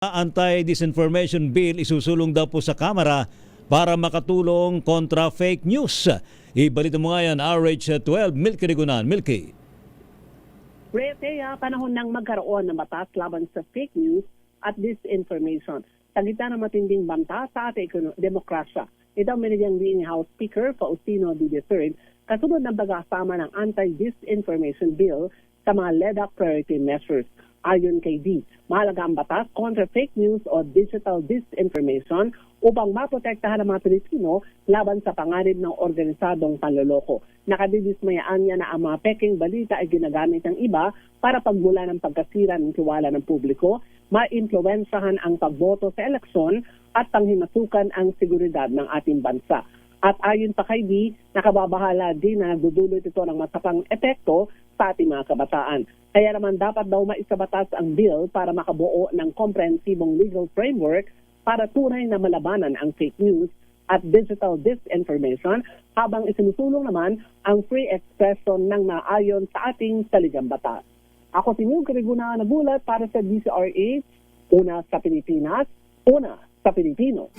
Anti-disinformation bill isusulong daw po sa Kamara para makatulong kontra fake news. Ibalita mo nga yan, RH12, Milky Rigunan. Milky. Panahon ng magkaroon ng batas laban sa fake news at disinformation. Sa gitna ng matinding banta sa ating demokrasya. Ito ang minigyang ni House Speaker Faustino D. III kasunod ng pag-asama ng anti-disinformation bill sa mga LEDA priority measures. Ayon kay D, mahalaga ang batas kontra fake news o digital disinformation upang maprotektahan ang mga Pilipino laban sa panganib ng organisadong panloloko. Nakadidismayaan niya na ang mga peking balita ay ginagamit ng iba para pagmula ng pagkasira ng tiwala ng publiko, maimpluwensyahan ang pagboto sa eleksyon at panghimasukan ang seguridad ng ating bansa. At ayon pa kay D, nakababahala din na nagdudulot ito ng masapang epekto sa ating mga kabataan. Kaya naman dapat daw maisabatas ang bill para makabuo ng komprehensibong legal framework para tunay na malabanan ang fake news at digital disinformation habang isinusulong naman ang free expression ng naayon sa ating saligang batas. Ako si Milky Rigunan, nagulat para sa DCRH, una sa Pilipinas, una sa Pilipino.